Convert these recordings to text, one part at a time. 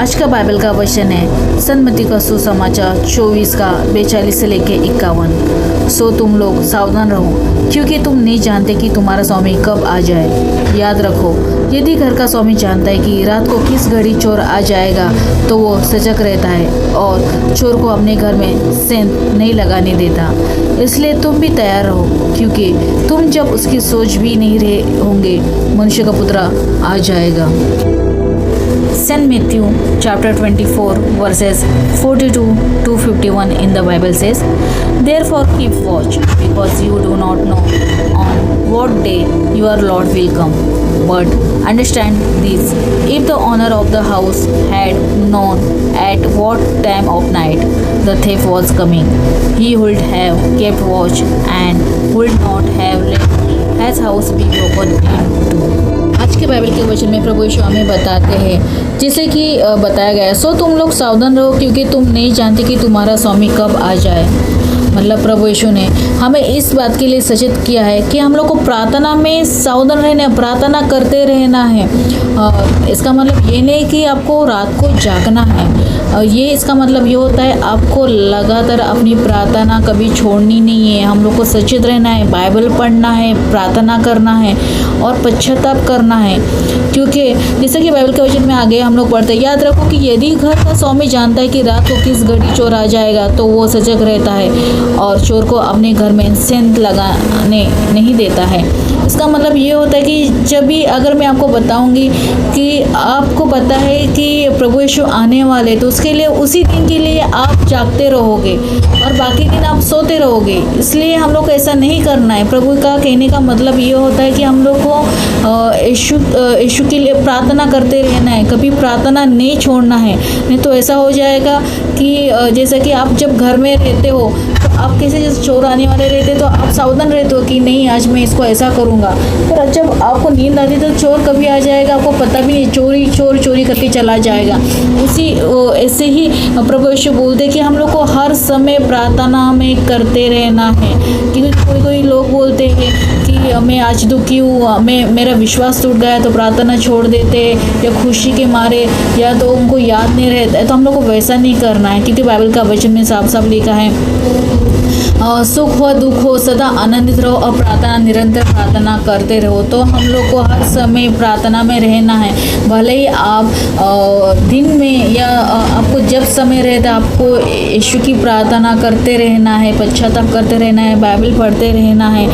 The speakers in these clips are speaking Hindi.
आज का बाइबल का वचन है सन्मति का सुसमाचार 24 का 42 से लेके 51। सो तुम लोग सावधान रहो, क्योंकि तुम नहीं जानते कि तुम्हारा स्वामी कब आ जाए। याद रखो, यदि घर का स्वामी जानता है कि रात को किस घड़ी चोर आ जाएगा तो वो सजग रहता है और चोर को अपने घर में सेंध नहीं लगाने देता। इसलिए तुम भी तैयार रहो, क्योंकि तुम जब उसकी सोच भी नहीं रहे होंगे मनुष्य का पुत्र आ जाएगा। St. Matthew chapter 24 verses 42 to 51 in the Bible says, "Therefore keep watch, because you do not know on what day your Lord will come. But understand this, if the owner of the house had known at what time of night the thief was coming, he would have kept watch and would not have let his house be broken into." आज के बाइबल के वचन में प्रभु यीशु हमें बताते हैं, जैसे कि बताया गया है, सो तुम लोग सावधान रहो, क्योंकि तुम नहीं जानते कि तुम्हारा स्वामी कब आ जाए। मतलब प्रभु यीशु ने हमें इस बात के लिए सचेत किया है कि हम लोग को प्रार्थना में सावधान रहना, प्रार्थना करते रहना है। इसका मतलब ये नहीं कि आपको रात को जागना है, ये इसका मतलब ये होता है आपको लगातार अपनी प्रार्थना कभी छोड़नी नहीं है। हम लोग को सचेत रहना है, बाइबल पढ़ना है, प्रार्थना करना है और पश्चाताप करना है। क्योंकि जैसे कि बाइबल के वचन में आगे हम लोग पढ़ते हैं, याद रखो कि यदि घर का स्वामी जानता है कि रात को किस घड़ी चोर आ जाएगा तो वो सजग रहता है और चोर को अपने घर में सेंध लगाने नहीं देता है। इसका मतलब ये होता है कि जब भी अगर मैं आपको बताऊंगी कि आपको पता है कि प्रभु यीशु आने वाले, तो उसके लिए उसी दिन के लिए आप जागते रहोगे और बाकी दिन आप सोते रहोगे। इसलिए हम लोग को ऐसा नहीं करना है। प्रभु का कहने का मतलब ये होता है कि हम लोग को यीशु के लिए प्रार्थना करते रहना है, कभी प्रार्थना नहीं छोड़ना है। नहीं तो ऐसा हो जाएगा कि जैसे कि आप जब घर में रहते हो तो आप कैसे जैसे चोर आने वाले रहते तो आप सावधान रहते हो कि नहीं आज मैं इसको ऐसा करूँगा, पर जब आपको नींद आती तो चोर कभी आ जाएगा आपको पता भी नहीं, चोरी करके चला जाएगा। उसी ऐसे ही प्रभु यीशु बोलते कि हम लोग को हर समय प्रार्थना में करते रहना है। क्योंकि कोई लोग बोलते हैं कि मैं आज दुखी हूँ, मेरा विश्वास टूट गया तो प्रार्थना छोड़ देते या खुशी के मारे, या तो उनको याद नहीं रहता है। तो हम लोग को वैसा नहीं करना है, क्योंकि बाइबल का वचन में साफ साफ लिखा है सुख हो दुख हो सदा आनंदित रहो और प्रार्थना निरंतर प्रार्थना करते रहो। तो हम लोग को हर समय प्रार्थना में रहना है। भले ही आप दिन में या आपको जब समय रहता है आपको यीशु की प्रार्थना करते रहना है, पश्चाताप करते रहना है, बाइबल पढ़ते रहना है।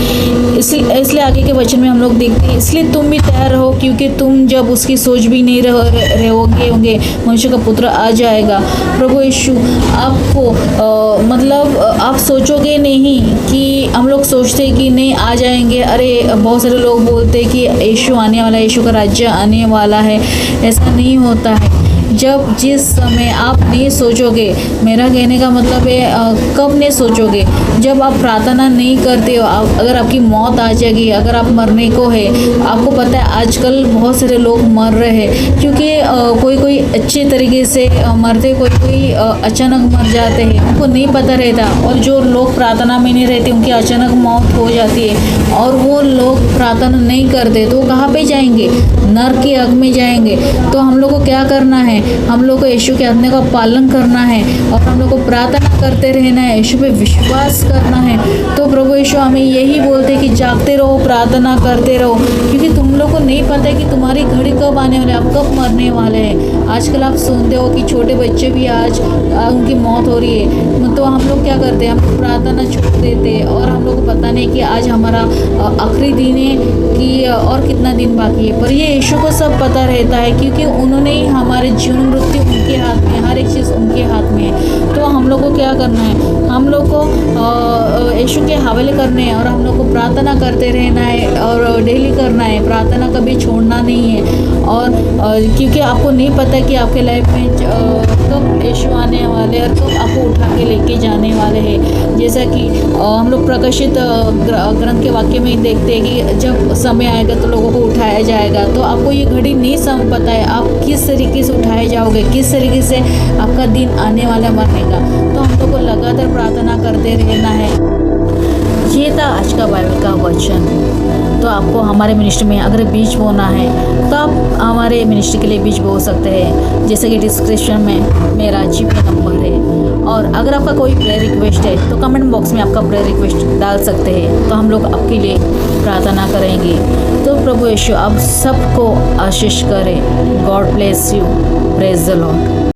इसलिए आगे के वचन में हम लोग देखते हैं, इसलिए तुम भी तैयार रहो, क्योंकि तुम जब उसकी सोच भी नहीं रहोगे मनुष्य का पुत्र आ जाएगा। प्रभु यीशु आपको मतलब आप सोचोगे नहीं कि हम लोग सोचते कि नहीं आ जाएंगे। अरे बहुत सारे लोग बोलते कि यीशु आने वाला है, यीशु का राज्य आने वाला है। ऐसा नहीं होता है। जब जिस समय आप नहीं सोचोगे, मेरा कहने का मतलब है कब नहीं सोचोगे, जब आप प्रार्थना नहीं करते हो। अगर आपकी मौत आ जाएगी, अगर आप मरने को है, आपको पता है आजकल बहुत सारे लोग मर रहे हैं, क्योंकि कोई अच्छे तरीके से मरते, कोई अचानक मर जाते हैं, उनको नहीं पता रहता। और जो लोग प्रार्थना में नहीं रहते उनकी अचानक मौत हो जाती है और वो लोग प्रार्थना नहीं करते तो वो कहाँ पे जाएंगे? नरक की आग में जाएंगे। तो हम लोग को क्या करना है? हम लोग को यीशु के आज्ञा का पालन करना है और हम लोग को प्रार्थना करते रहना है, यीशु पे विश्वास करना है। तो प्रभु यीशु हमें यही बोलते हैं कि जागते रहो, प्रार्थना करते रहो, क्योंकि तुम लोग को नहीं पता है कि तुम्हारी घड़ी कब आने वाले, आप कब मरने वाले हैं। आजकल आप सुनते हो कि छोटे बच्चे भी आज उनकी मौत हो रही है। तो हम लोग क्या करते हैं? हम प्रार्थना छोड़ देते हैं और हम लोग को पता नहीं कि आज हमारा आखिरी दिन है कि और कितना दिन बाकी है। पर ये यीशु को सब पता रहता है, क्योंकि उन्होंने ही हमारे जीवन मृत्यु उनके हाथ में, हर एक चीज़ उनके हाथ में है। तो हम लोग को क्या करना है? हम लोग को यीशु के हवाले करने हैं और हम लोग को प्रार्थना करते रहना है और डेली करना है। प्रार्थना कभी छोड़ना नहीं है। और क्योंकि आपको नहीं पता कि आपके लाइफ में कब यीशु आने वाले और कब आपको उठा के लेके जाने वाले हैं। जैसा कि हम लोग प्रकाशित ग्रंथ के वाक्य में ही देखते हैं कि जब समय आएगा तो लोगों को उठाया जाएगा। तो आपको ये घड़ी नहीं समझ पता है आप किस तरीके से उठाए जाओगे, किस तरीके से आपका दिन आने वाला मरने का। तो हम लोग को लगातार प्रार्थना करते रहना है। ये था आज का बाइबल का वचन। तो आपको हमारे मिनिस्ट्री में अगर बीज बोना है तो आप हमारे मिनिस्ट्री के लिए बीज बो सकते हैं, जैसे कि डिस्क्रिप्शन में मेरा जीपे नंबर है। और अगर आपका कोई प्रेयर रिक्वेस्ट है तो कमेंट बॉक्स में आपका प्रेयर रिक्वेस्ट डाल सकते हैं, तो हम लोग आपके लिए प्रार्थना करेंगे। तो प्रभु यीशु आप सबको आशीष करें। God bless you. Praise the Lord.